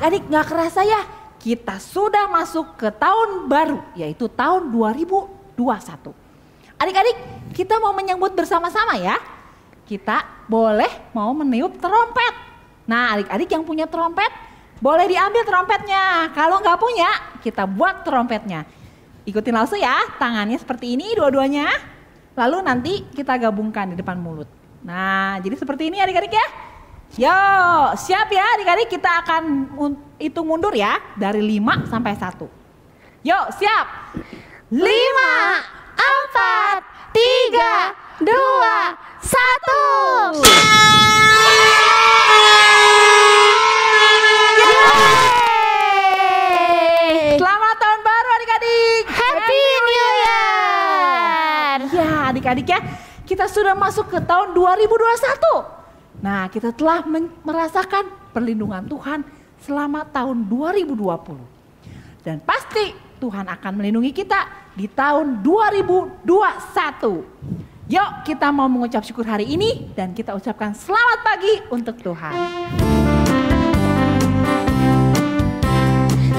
Adik-adik gak kerasa ya, kita sudah masuk ke tahun baru, yaitu tahun 2021. Adik-adik, kita mau menyambut bersama-sama ya. Kita boleh mau meniup trompet. Nah adik-adik yang punya trompet, boleh diambil trompetnya. Kalau nggak punya, kita buat trompetnya. Ikutin langsung ya, tangannya seperti ini dua-duanya. Lalu nanti kita gabungkan di depan mulut. Nah jadi seperti ini adik-adik ya. Yo, siap ya adik-adik, kita akan hitung mundur ya. Dari 5 sampai 1. Yuk, siap. 5, 4, 3, 2, 1. Selamat tahun baru adik-adik. Happy New Year. Ya adik-adik ya, kita sudah masuk ke tahun 2021. Nah kita telah merasakan perlindungan Tuhan selama tahun 2020. Dan pasti Tuhan akan melindungi kita di tahun 2021. Yuk kita mau mengucap syukur hari ini dan kita ucapkan selamat pagi untuk Tuhan.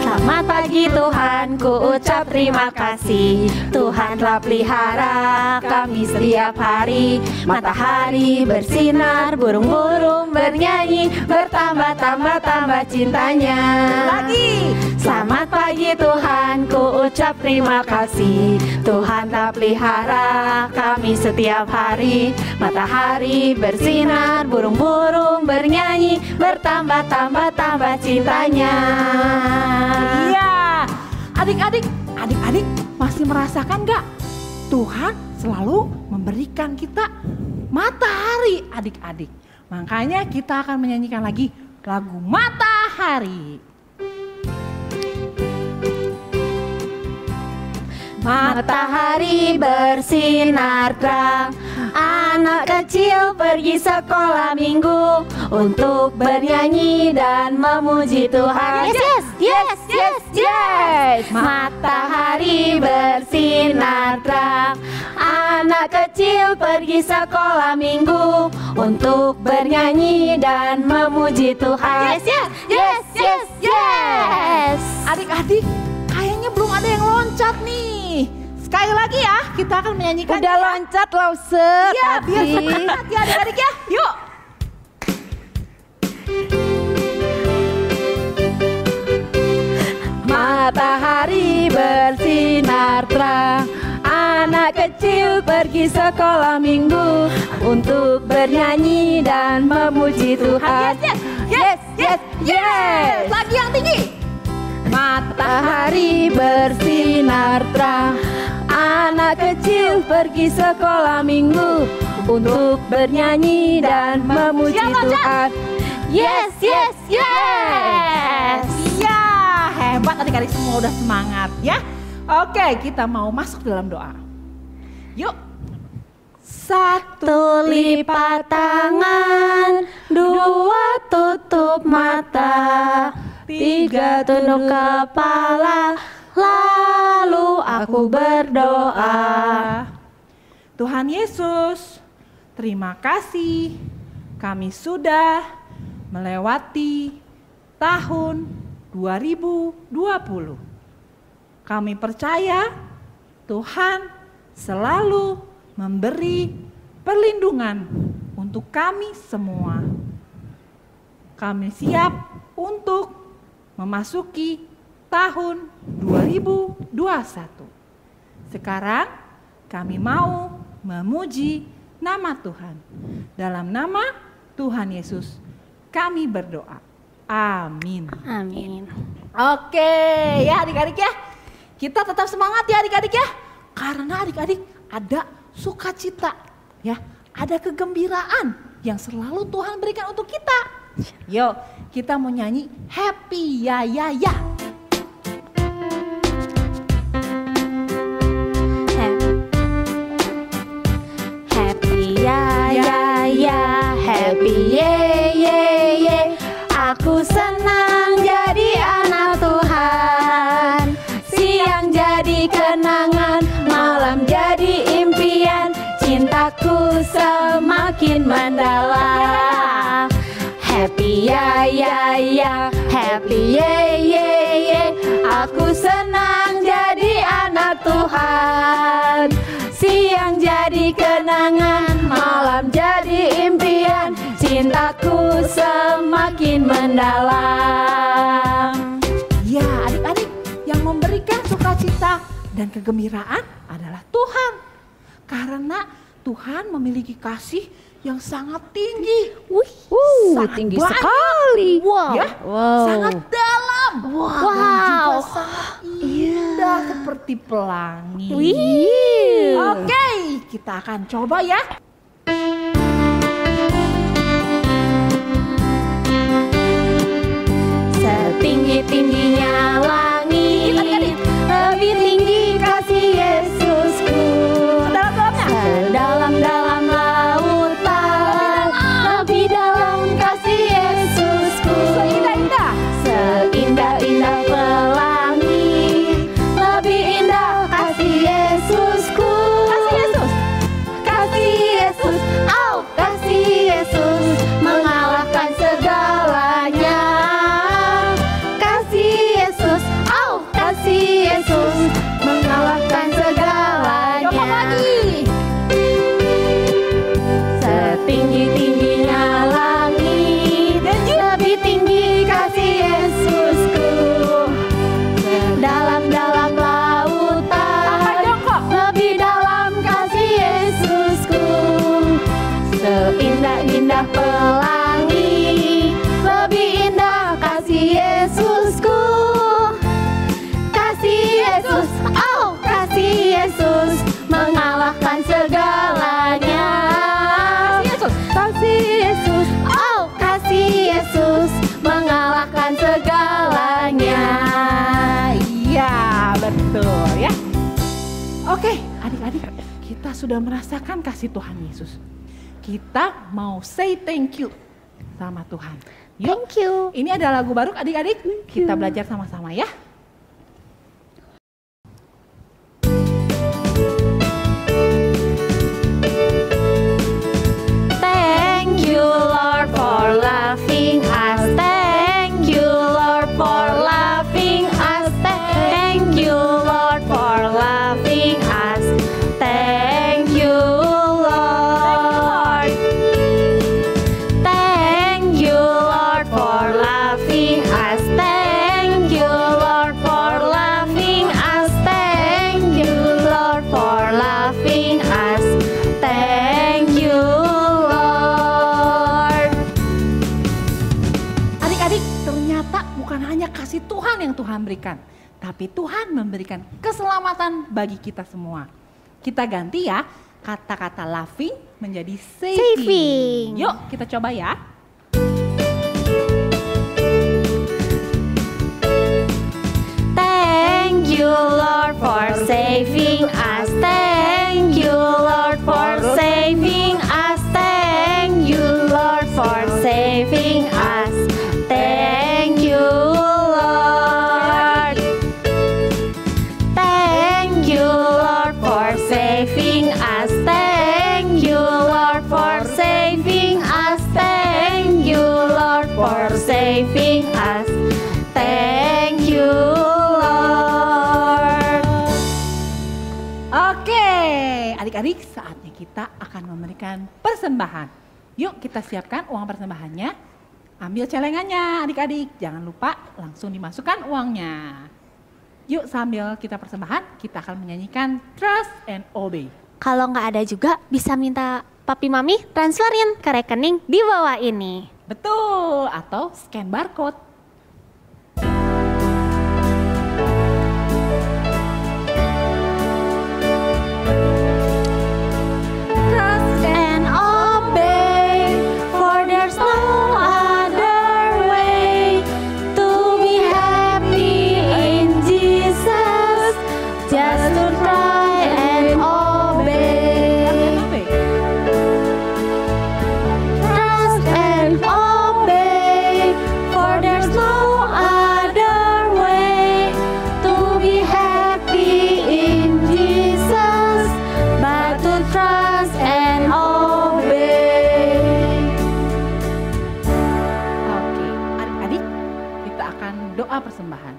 Selamat pagi Tuhan, ku ucap terima kasih. Tuhan telah pelihara kami setiap hari. Matahari bersinar, burung-burung bernyanyi, bertambah-tambah cintanya. Lagi. Selamat pagi Tuhan, ku ucap terima kasih. Tuhan telah pelihara kami setiap hari. Matahari bersinar, burung-burung bernyanyi, bertambah-tambah cintanya. Iya, adik-adik masih merasakan gak? Tuhan selalu memberikan kita matahari adik-adik. Makanya kita akan menyanyikan lagi lagu Matahari. Matahari bersinar terang, anak kecil pergi sekolah minggu untuk bernyanyi dan memuji Tuhan. Yes. Matahari bersinar terang, anak kecil pergi sekolah minggu untuk bernyanyi dan memuji Tuhan. Yes. Adik-adik, kayaknya belum ada yang loncat nih. Sekali lagi ya, kita akan menyanyikan. Udah loncat Lause. Ya, biar semangat ya adik-adik ya. Yuk. Matahari bersinar terang, anak kecil pergi sekolah minggu untuk bernyanyi dan memuji Tuhan. Yes. Lagi yang tinggi. Matahari bersinar terang, anak kecil pergi sekolah minggu untuk bernyanyi dan memuji Tuhan. Yes. Iya, hebat adik-adik, semua udah semangat ya. Oke, kita mau masuk dalam doa. Yuk. 1 lipat tangan, 2 tutup mata, 3 tunduk kepala, lalu aku berdoa. Tuhan Yesus, terima kasih kami sudah melewati tahun 2020. Kami percaya Tuhan selalu memberi perlindungan untuk kami semua. Kami siap untuk memasuki tahun 2021. Sekarang kami mau memuji nama Tuhan. Dalam nama Tuhan Yesus kami berdoa. Amin. Oke ya adik-adik ya. Kita tetap semangat ya adik-adik ya. Karena adik-adik ada sukacita ya. Ada kegembiraan yang selalu Tuhan berikan untuk kita. Yuk kita mau nyanyi Happy Ya. Happy ya, happy ye. Aku senang jadi anak Tuhan. Siang jadi kenangan, malam jadi impian. Cintaku semakin mendalam. Happy ya, ya, happy ye. Aku senang jadi anak Tuhan. Siang jadi kenangan, malam jadi impian. Cintaku semakin mendalam. Ya, adik-adik, yang memberikan sukacita dan kegembiraan adalah Tuhan. Karena Tuhan memiliki kasih yang sangat tinggi. Sangat tinggi banyak. sekali. Ya, sangat dalam. Dan juga sangat indah seperti pelangi. Oke, kita akan coba ya. Setinggi-tingginya langit, lebih tinggi kasih Yesusku. Sedalam-dalam lautan, lebih dalam kasih Yesusku. Seindah-indah pelangi, lebih indah kasih Yesusku. Kasih Yesus, oh kasih Yesus, mengalahkan segalanya. Kasih Yesus, oh kasih Yesus, mengalahkan segalanya. Coba lagi. Setinggi-tingginya langit, lebih tinggi kasih Yesusku. Sedalam-dalam lautan, lebih dalam kasih Yesusku. Seindah-indah pelangi, lebih indah kasih Yesusku. Kasih Yesus, oh kasih Yesus, mengalahkan segalanya. Kasih Yesus, oh kasih Yesus, mengalahkan segalanya. Iya, betul ya. Oke, adik-adik, kita sudah merasakan kasih Tuhan Yesus. Kita mau say thank you sama Tuhan. Yuk, Thank you. ini ada lagu baru adik-adik. Kita belajar sama-sama ya. Thank you Lord for loving us. Thank you Lord for loving us. Thank you Lord for loving us. Thank you Lord. Thank you Lord for loving us. Thank you Lord for loving us. Thank you Lord for loving us. Thank you Lord. Adik-adik, ternyata bukan hanya kasih Tuhan yang Tuhan berikan, tapi Tuhan memberikan keselamatan bagi kita semua. Kita ganti ya kata-kata loving menjadi saving. Saving. Yuk kita coba ya. Thank you Lord for saving us. Thank you Lord for saving us. Thank you Lord for saving us. Thank you Lord. Thank you Lord for saving us. Thank you Lord for saving us. Thank you Lord for saving us. Thank you Lord. Oke, adik-adik, saatnya kita akan memberikan persembahan. Yuk kita siapkan uang persembahannya. Ambil celengannya adik-adik, jangan lupa langsung dimasukkan uangnya. Yuk sambil kita persembahan, kita akan menyanyikan Trust and Obey. Kalau nggak ada juga bisa minta papi mami transferin ke rekening di bawah ini. Betul, atau scan barcode. Trust and obey, for there's no other way to be happy in Jesus. Just to try and obey. Trust and obey, for there's doa persembahan.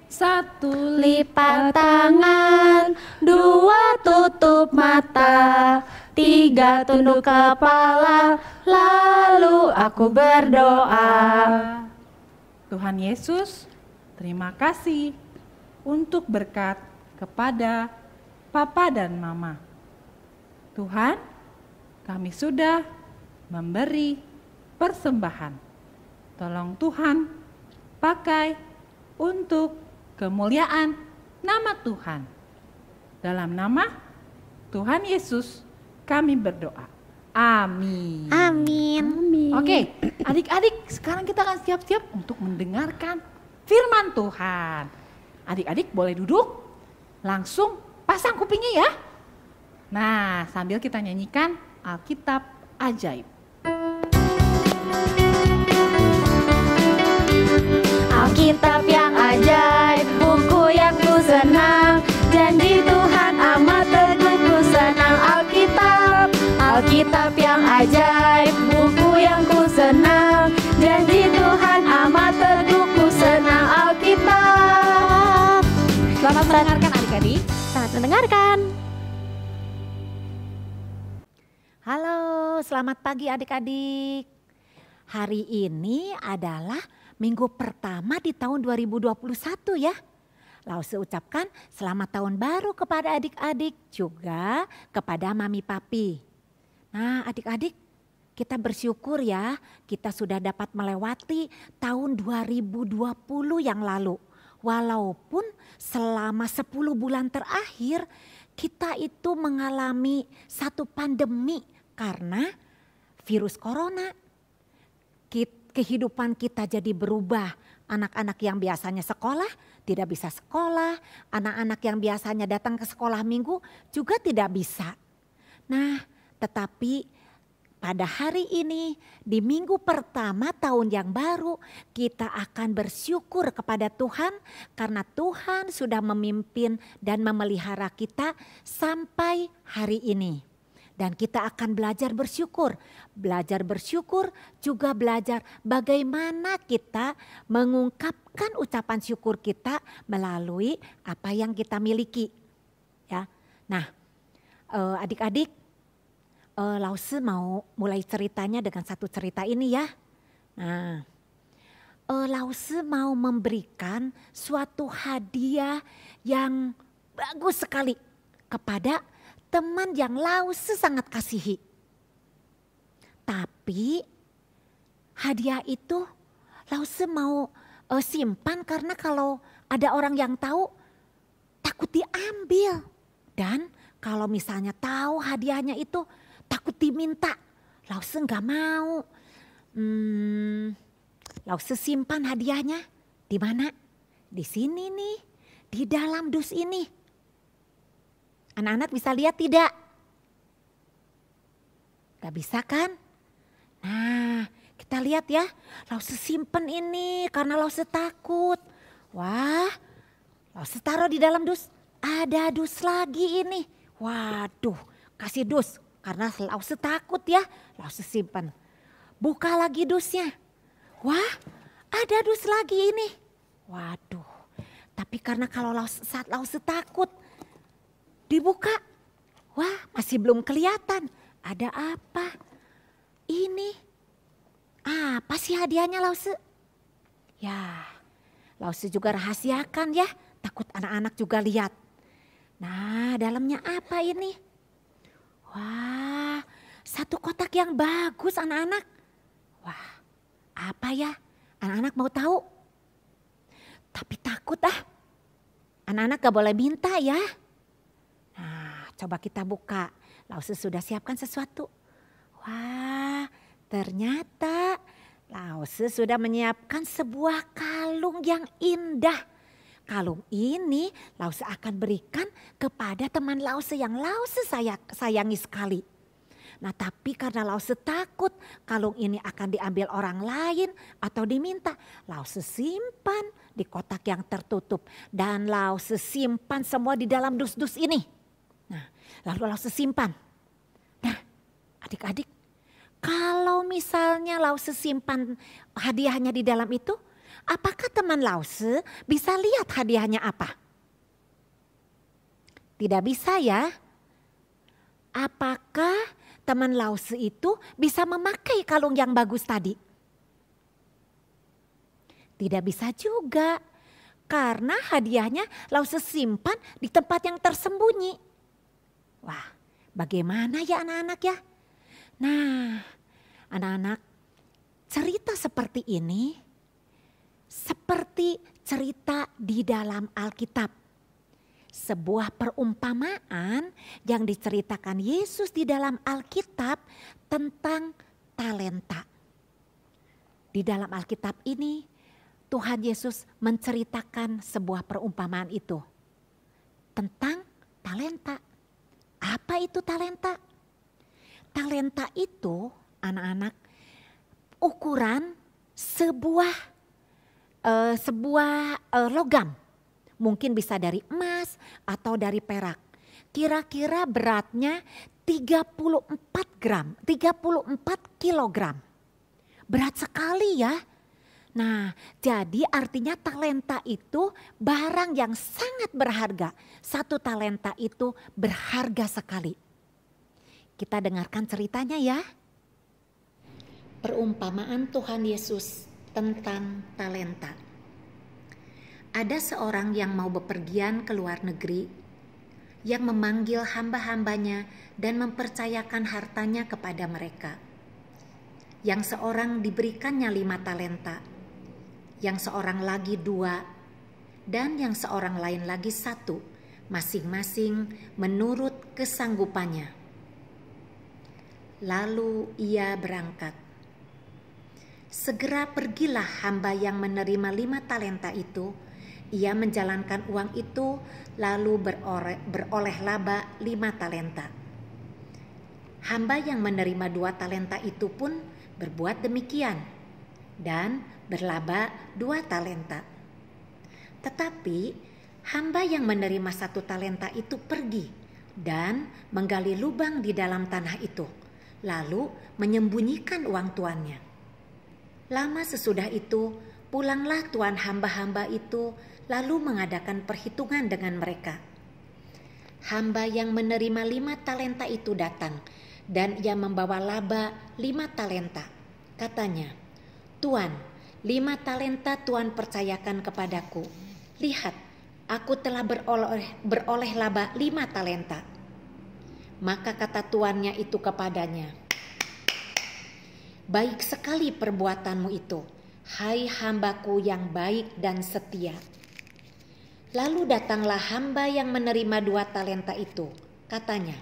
1 Lipat tangan, 2 tutup mata, 3 tunduk kepala, lalu aku berdoa. Tuhan Yesus, terima kasih untuk berkat kepada Papa dan Mama. Tuhan, kami sudah memberi persembahan. Tolong Tuhan pakai untuk kemuliaan nama Tuhan. Dalam nama Tuhan Yesus kami berdoa. Amin. Amin. Oke, adik-adik, sekarang kita akan siap-siap untuk mendengarkan firman Tuhan. Adik-adik boleh duduk, langsung pasang kupingnya ya. Nah, sambil kita nyanyikan Alkitab Ajaib. Alkitab yang ajaib, buku yang ku senang, janji Tuhan amat teguh ku senang. Alkitab yang ajaib, buku yang ku senang, janji Tuhan amat teguh ku senang. Alkitab. Selamat mendengarkan adik-adik. Selamat mendengarkan. Halo, selamat pagi adik-adik. Hari ini adalah minggu pertama di tahun 2021 ya. Lause ucapkan selamat tahun baru kepada adik-adik, juga kepada mami papi. Nah adik-adik, kita bersyukur ya, kita sudah dapat melewati tahun 2020 yang lalu. Walaupun selama 10 bulan terakhir kita itu mengalami satu pandemi karena virus corona. Kehidupan kita jadi berubah. Anak-anak yang biasanya sekolah tidak bisa sekolah. Anak-anak yang biasanya datang ke sekolah minggu juga tidak bisa. Nah, tetapi pada hari ini di minggu pertama tahun yang baru kita akan bersyukur kepada Tuhan karena Tuhan sudah memimpin dan memelihara kita sampai hari ini. Dan kita akan belajar bersyukur juga belajar bagaimana kita mengungkapkan ucapan syukur kita melalui apa yang kita miliki. Ya, nah adik-adik, Lause mau mulai ceritanya dengan satu cerita ini ya. Nah, Lause mau memberikan suatu hadiah yang bagus sekali kepada teman yang Lause sangat kasihi. Tapi hadiah itu Lause mau simpan karena kalau ada orang yang tahu takut diambil. Dan kalau misalnya tahu hadiahnya itu takut diminta. Lause nggak mau. Lause simpan hadiahnya di mana? Di sini nih, di dalam dus ini. Anak-anak bisa lihat tidak? Gak bisa kan? Nah, kita lihat ya. Lause simpen ini karena Lause takut. Wah, Lause taruh di dalam dus. Ada dus lagi ini. Waduh, kasih dus. Karena Lause takut ya. Lause simpen. Buka lagi dusnya. Wah, ada dus lagi ini. Waduh, tapi karena kalau saat Lause takut. Dibuka, wah masih belum kelihatan. Ada apa? Ini, apa sih hadiahnya Lause? Ya, Lause juga rahasiakan ya, takut anak-anak juga lihat. Nah, dalamnya apa ini? Wah, satu kotak yang bagus anak-anak. Wah, apa ya? Anak-anak mau tahu? Tapi takut anak-anak gak boleh minta ya. Nah, coba kita buka. Lause sudah siapkan sesuatu. Wah, ternyata Lause sudah menyiapkan sebuah kalung yang indah. Kalung ini Lause akan berikan kepada teman Lause yang Lause sayangi sekali. Nah, tapi karena Lause takut kalung ini akan diambil orang lain atau diminta, Lause simpan di kotak yang tertutup. Dan Lause simpan semua di dalam dus-dus ini. Nah, lalu Lause simpan. Nah, adik-adik, kalau misalnya Lause simpan hadiahnya di dalam itu, Apakah teman Lause bisa lihat hadiahnya apa? Tidak bisa ya. Apakah teman Lause itu bisa memakai kalung yang bagus tadi? Tidak bisa juga. Karena hadiahnya Lause simpan di tempat yang tersembunyi. Wah, bagaimana ya anak-anak ya? Nah, anak-anak, cerita seperti ini seperti cerita di dalam Alkitab. Sebuah perumpamaan yang diceritakan Yesus di dalam Alkitab tentang talenta. Di dalam Alkitab ini Tuhan Yesus menceritakan sebuah perumpamaan itu tentang talenta. Apa itu talenta? Talenta itu anak-anak ukuran sebuah logam. Mungkin bisa dari emas atau dari perak. Kira-kira beratnya 34 gram, 34 kilogram. Berat sekali ya. Nah, jadi artinya talenta itu barang yang sangat berharga. Satu talenta itu berharga sekali. Kita dengarkan ceritanya ya. Perumpamaan Tuhan Yesus tentang talenta. Ada seorang yang mau bepergian ke luar negeri, yang memanggil hamba-hambanya dan mempercayakan hartanya kepada mereka. Yang seorang diberikannya 5 talenta, yang seorang lagi 2, dan yang seorang lain lagi 1, masing-masing menurut kesanggupannya. Lalu ia berangkat. Segera pergilah hamba yang menerima 5 talenta itu. Ia menjalankan uang itu lalu beroleh laba 5 talenta. Hamba yang menerima 2 talenta itu pun berbuat demikian dan berlaba 2 talenta. Tetapi hamba yang menerima 1 talenta itu pergi dan menggali lubang di dalam tanah itu, lalu menyembunyikan uang tuannya. Lama sesudah itu pulanglah tuan hamba-hamba itu lalu mengadakan perhitungan dengan mereka. Hamba yang menerima 5 talenta itu datang dan ia membawa laba 5 talenta. Katanya, "Tuan, 5 talenta Tuan percayakan kepadaku. Lihat, aku telah beroleh laba 5 talenta." Maka kata tuannya itu kepadanya, "Baik sekali perbuatanmu itu, hai hambaku yang baik dan setia." Lalu datanglah hamba yang menerima 2 talenta itu. Katanya,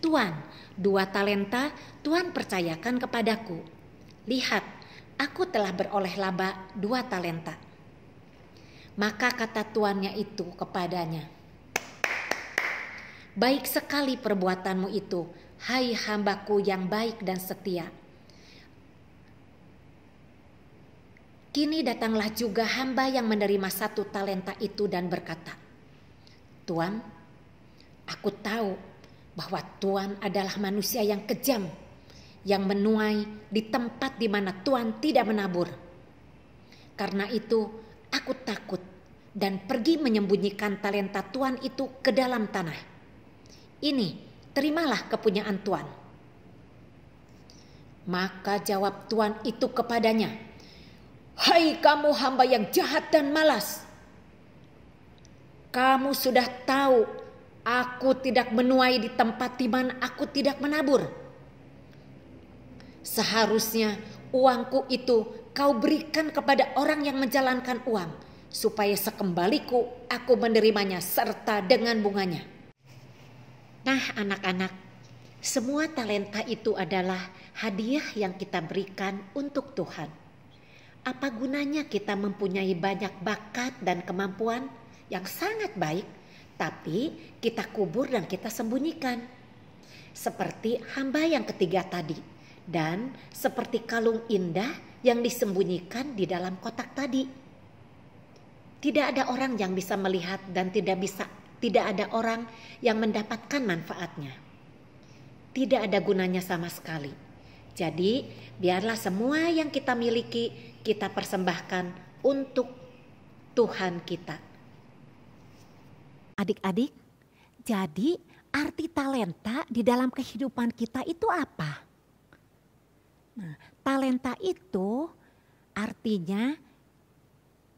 "Tuan, 2 talenta Tuan percayakan kepadaku. Lihat, aku telah beroleh laba 2 talenta." Maka kata tuannya itu kepadanya, "Baik sekali perbuatanmu itu, hai hambaku yang baik dan setia. Kini datanglah juga hamba yang menerima 1 talenta itu dan berkata, Tuan, aku tahu bahwa Tuan adalah manusia yang kejam, yang menuai di tempat di mana Tuan tidak menabur. Karena itu aku takut dan pergi menyembunyikan talenta Tuan itu ke dalam tanah. Ini, terimalah kepunyaan Tuan." Maka jawab tuan itu kepadanya, "Hai kamu hamba yang jahat dan malas. Kamu sudah tahu aku tidak menuai di tempat di mana aku tidak menabur. Seharusnya uangku itu kau berikan kepada orang yang menjalankan uang, supaya sekembaliku aku menerimanya serta dengan bunganya." Nah anak-anak, semua talenta itu adalah hadiah yang kita berikan untuk Tuhan. Apa gunanya kita mempunyai banyak bakat dan kemampuan yang sangat baik, tapi kita kubur dan kita sembunyikan. Seperti hamba yang ketiga tadi, dan seperti kalung indah yang disembunyikan di dalam kotak tadi. Tidak ada orang yang bisa melihat dan tidak ada orang yang mendapatkan manfaatnya. Tidak ada gunanya sama sekali. Jadi biarlah semua yang kita miliki kita persembahkan untuk Tuhan kita. Adik-adik, jadi arti talenta di dalam kehidupan kita itu apa? Nah, talenta itu artinya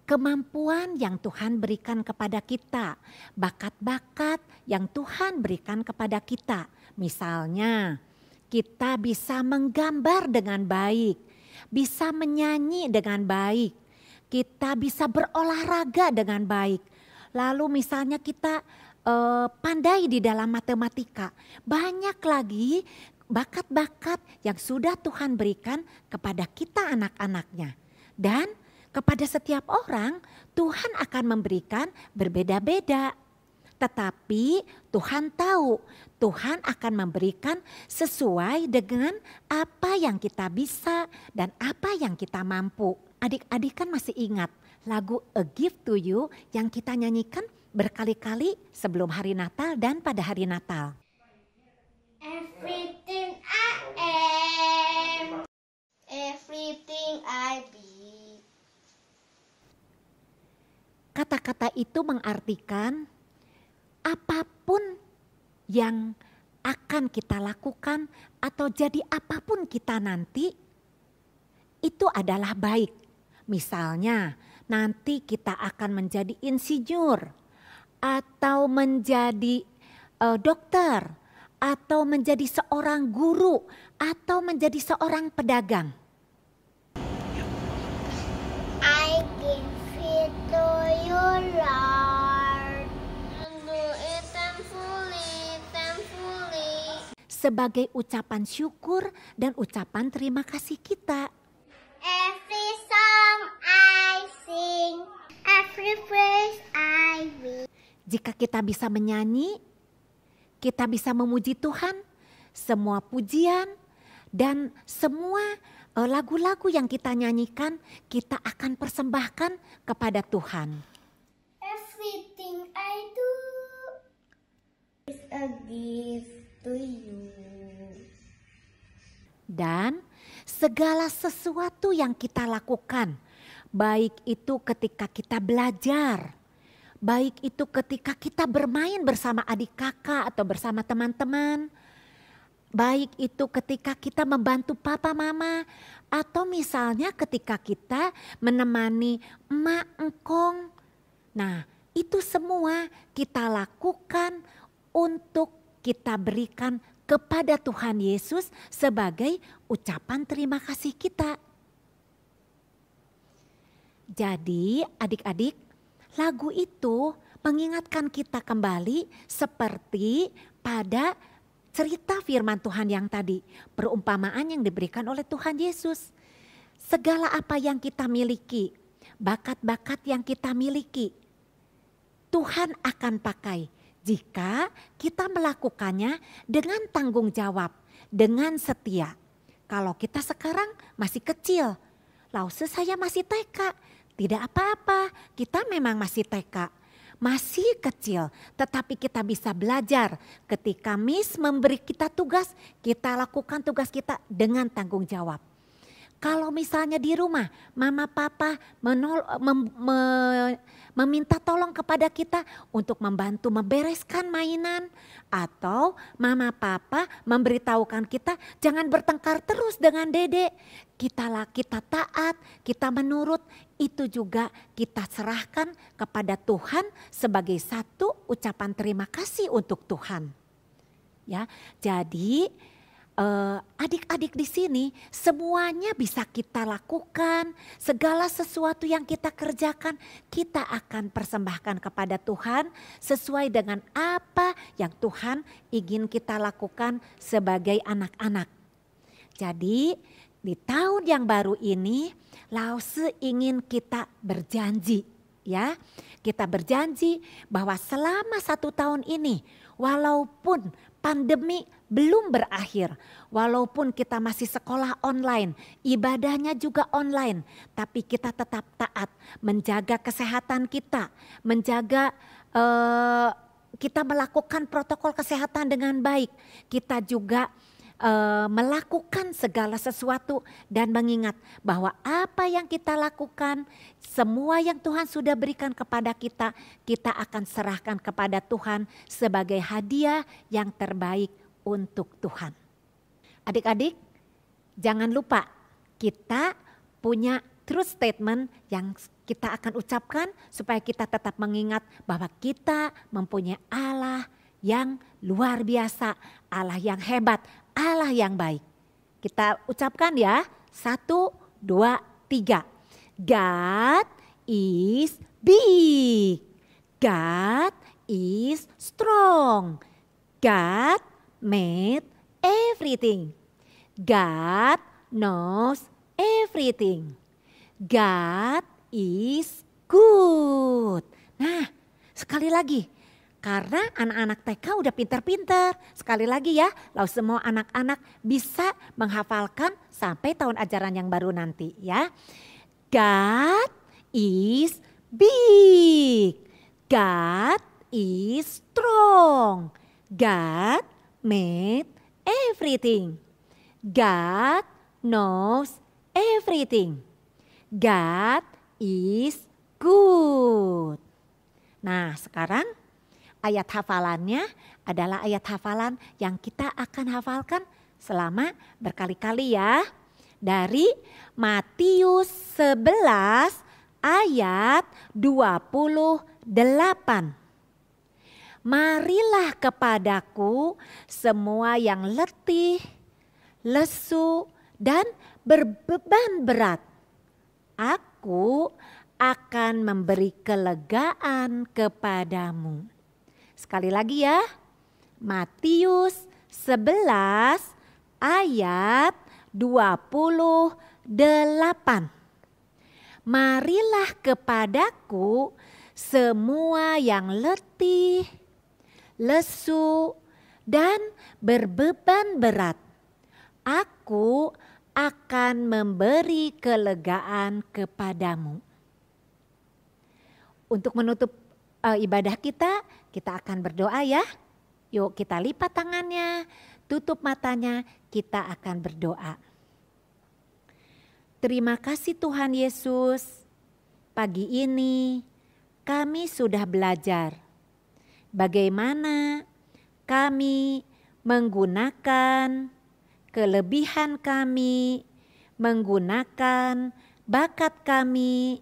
kemampuan yang Tuhan berikan kepada kita, bakat-bakat yang Tuhan berikan kepada kita. Misalnya, kita bisa menggambar dengan baik, bisa menyanyi dengan baik, kita bisa berolahraga dengan baik. Lalu misalnya kita pandai di dalam matematika. Banyak lagi bakat-bakat yang sudah Tuhan berikan kepada kita anak-anaknya. Dan kepada setiap orang Tuhan akan memberikan berbeda-beda. Tetapi Tuhan tahu, Tuhan akan memberikan sesuai dengan apa yang kita bisa dan apa yang kita mampu. Adik-adik kan masih ingat lagu A Gift to You yang kita nyanyikan berkali-kali sebelum hari Natal dan pada hari Natal. Everything I am, everything I be. Kata-kata itu mengartikan apapun yang akan kita lakukan atau jadi apapun kita nanti, itu adalah baik. Misalnya nanti kita akan menjadi insinyur atau menjadi dokter atau menjadi seorang guru atau menjadi seorang pedagang. I give it to you, Lord. And do it thankfully, thankfully. Sebagai ucapan syukur dan ucapan terima kasih kita. Every song I sing, every praise I will. Jika kita bisa menyanyi, kita bisa memuji Tuhan, semua pujian dan semua lagu-lagu yang kita nyanyikan, kita akan persembahkan kepada Tuhan. Everything I do is a gift to you. Dan segala sesuatu yang kita lakukan, baik itu ketika kita belajar, baik itu ketika kita bermain bersama adik kakak atau bersama teman-teman, baik itu ketika kita membantu papa mama, atau misalnya ketika kita menemani emak engkong. Nah, itu semua kita lakukan untuk kita berikan kepada Tuhan Yesus sebagai ucapan terima kasih kita. Jadi adik-adik, lagu itu mengingatkan kita kembali seperti pada cerita firman Tuhan yang tadi, perumpamaan yang diberikan oleh Tuhan Yesus. Segala apa yang kita miliki, bakat-bakat yang kita miliki, Tuhan akan pakai jika kita melakukannya dengan tanggung jawab, dengan setia. Kalau kita sekarang masih kecil, lause saya masih TK, tidak apa-apa, kita memang masih TK. Masih kecil, tetapi kita bisa belajar. Ketika Miss memberi kita tugas, kita lakukan tugas kita dengan tanggung jawab. Kalau misalnya di rumah, mama papa meminta tolong kepada kita untuk membantu membereskan mainan. Atau mama papa memberitahukan kita jangan bertengkar terus dengan dedek. Kita taat, kita menurut, itu juga kita serahkan kepada Tuhan sebagai satu ucapan terima kasih untuk Tuhan. Ya, jadi adik-adik di sini semuanya bisa kita lakukan, segala sesuatu yang kita kerjakan kita akan persembahkan kepada Tuhan sesuai dengan apa yang Tuhan ingin kita lakukan sebagai anak-anak. Jadi di tahun yang baru ini Lause ingin kita berjanji, ya. Kita berjanji bahwa selama 1 tahun ini walaupun pandemi belum berakhir, walaupun kita masih sekolah online, ibadahnya juga online, tapi kita tetap taat, menjaga kesehatan kita, menjaga kita melakukan protokol kesehatan dengan baik. Kita juga melakukan segala sesuatu dan mengingat bahwa apa yang kita lakukan, semua yang Tuhan sudah berikan kepada kita, kita akan serahkan kepada Tuhan sebagai hadiah yang terbaik untuk Tuhan. Adik-adik, jangan lupa kita punya truth statement yang kita akan ucapkan supaya kita tetap mengingat bahwa kita mempunyai Allah yang luar biasa, Allah yang hebat, Allah yang baik. Kita ucapkan ya, 1, 2, 3. God is big. God is strong. God made everything. God knows everything. God is good. Nah, sekali lagi. Karena anak-anak TK udah pintar-pintar. Sekali lagi ya, lalu semua anak-anak bisa menghafalkan sampai tahun ajaran yang baru nanti ya. God is big. God is strong. God made everything. God knows everything. God is good. Nah, sekarang ayat hafalannya adalah ayat hafalan yang kita akan hafalkan selama berkali-kali ya. Dari Matius 11 ayat 28. Marilah kepadaku semua yang letih, lesu, dan berbeban berat. Aku akan memberi kelegaan kepadamu. Sekali lagi ya, Matius 11 ayat 28. Marilah kepadaku semua yang letih, lesu, dan berbeban berat. Aku akan memberi kelegaan kepadamu. Untuk menutup ibadah kita akan berdoa ya. Yuk kita lipat tangannya, tutup matanya, kita akan berdoa. Terima kasih Tuhan Yesus, pagi ini kami sudah belajar bagaimana kami menggunakan kelebihan kami, menggunakan bakat kami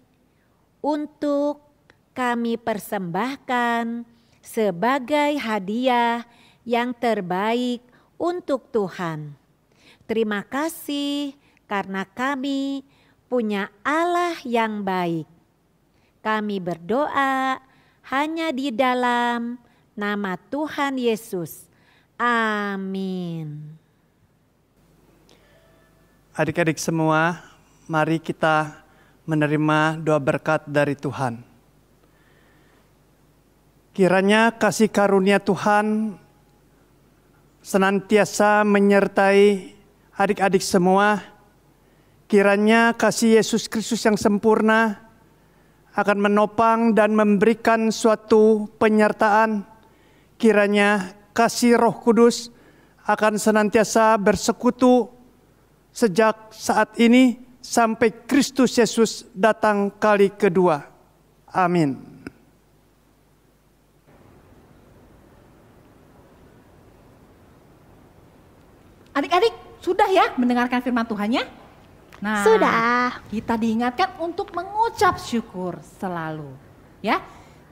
untuk kami persembahkan sebagai hadiah yang terbaik untuk Tuhan. Terima kasih karena kami punya Allah yang baik. Kami berdoa hanya di dalam nama Tuhan Yesus. Amin. Adik-adik semua, mari kita menerima doa berkat dari Tuhan. Kiranya kasih karunia Tuhan senantiasa menyertai adik-adik semua. Kiranya kasih Yesus Kristus yang sempurna akan menopang dan memberikan suatu penyertaan. Kiranya kasih Roh Kudus akan senantiasa bersekutu sejak saat ini sampai Kristus Yesus datang kali kedua. Amin. Adik-adik sudah ya mendengarkan firman Tuhannya? Nah, Sudah. kita diingatkan untuk mengucap syukur selalu. Ya,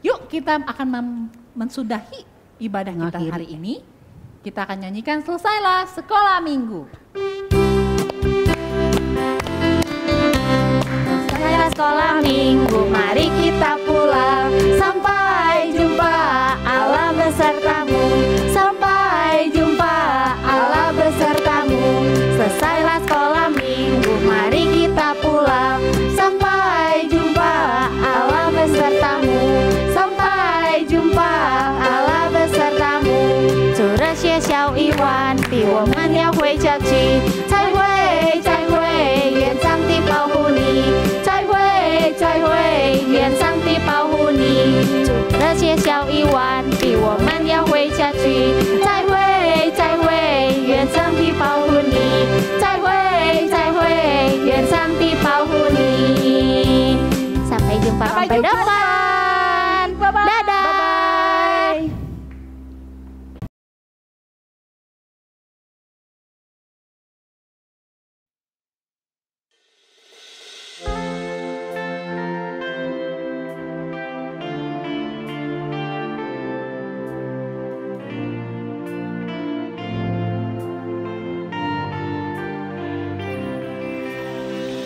yuk kita akan mensudahi ibadah kita hari ini. Kita akan nyanyikan Selesailah Sekolah Minggu. Selesailah sekolah minggu, mari kita pulang. Sampai jumpa Allah besertamu. Sampai jumpa Allah besertamu. Selesailah sekolah minggu, mari kita pulang. Sampai jumpa Allah besertamu. Sampai jumpa Allah besertamu. 主热些小一晚比我们要回家去。再会，再会，愿上帝保护你。再会，再会，愿上帝保 depan. Bye-bye. Dadah. Bye-bye.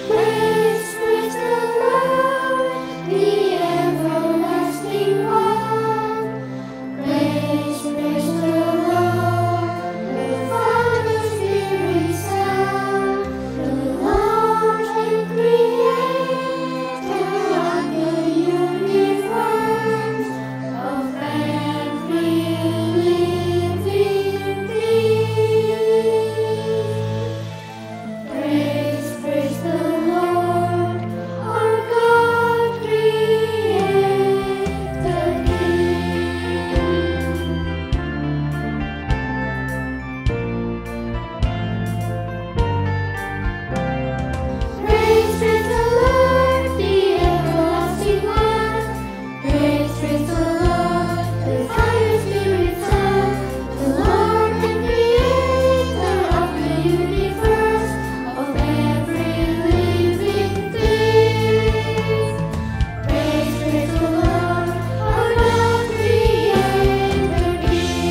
Praise, praise the Lord, the everlasting one. Praise, praise the Lord, the Father, Spirit, Son, the Lord and Creator of the universe, of every living thing. Praise the Lord, our God, Creator King. Praise the Lord, the everlasting one. Praise the Lord, the Father, Spirit, Son, the Lord and Creator of the universe, of every living thing. Praise the Lord, our God, Creator King.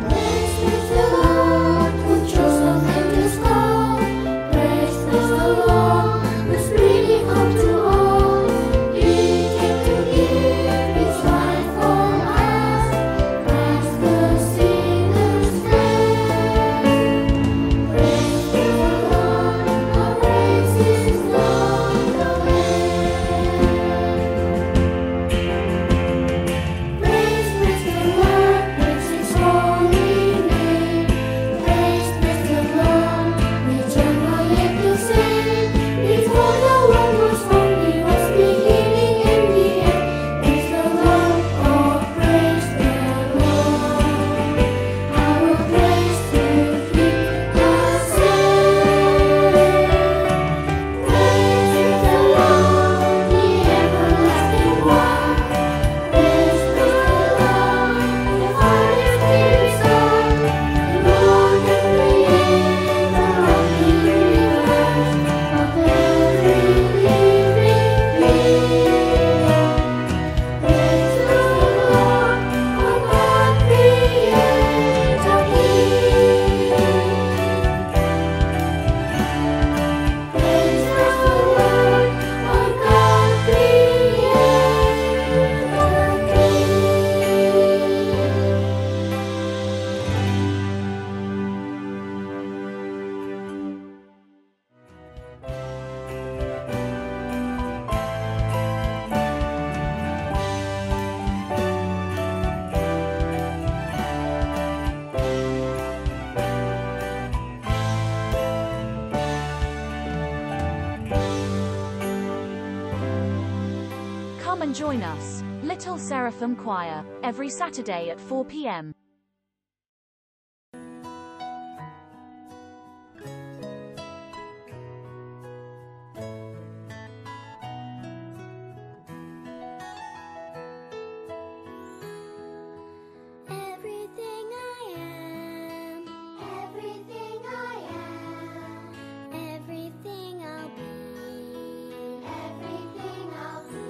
Praise the Lord, who chose us and is called. Praise the Lord, who's bringing hope to all. He came to give His life for us. Christ the sinner's friend. Praise the Lord, our praises long the Praise the Lord, praise His holy name. Praise the Lord, we join yet to sing. Before the world was formed, He was beginning and the end. Praise the Lord, oh praise the Lord. I will praise to Him the same. Praise the Lord, the everlasting one. Praise the Lord, the Father, Spirit, Son, the Lord and Creator of the universe, of every living thing. Praise the Lord, our God, Creator King. Praise the Lord, our God, Creator Come and join us, Little Seraphim Choir, every Saturday at 4 p.m. Everything I am, everything I am, everything I'll be, everything I'll be.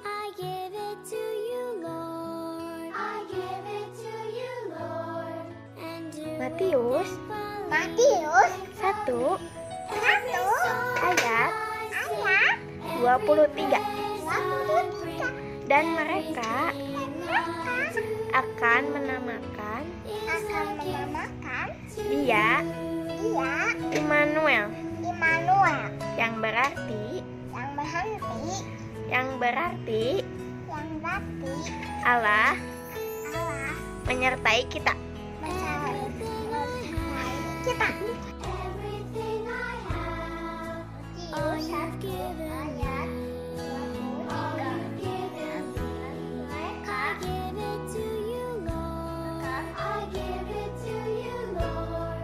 I give it to you, Lord. I give it to you, Lord. And do Matius, Satu 1 ayat 23. Dan mereka akan menamakan dia Immanuel, yang berarti Allah menyertai kita. everything I have, all you've given me. All you've given me. I give it to you, Lord. I give it to you, Lord.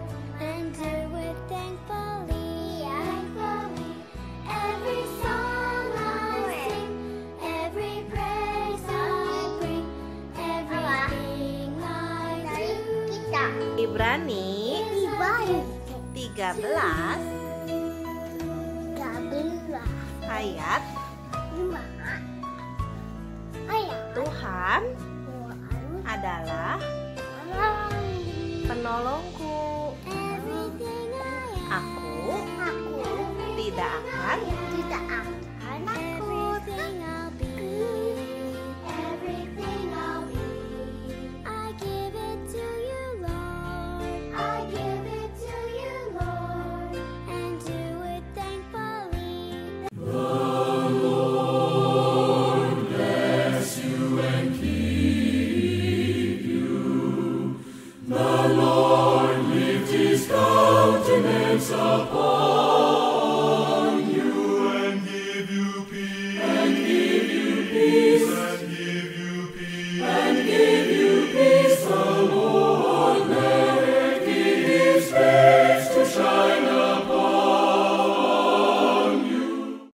Ibrani 13 ayat Tuhan adalah penolongku. Aku tidak akan takut. The Lord lift his countenance upon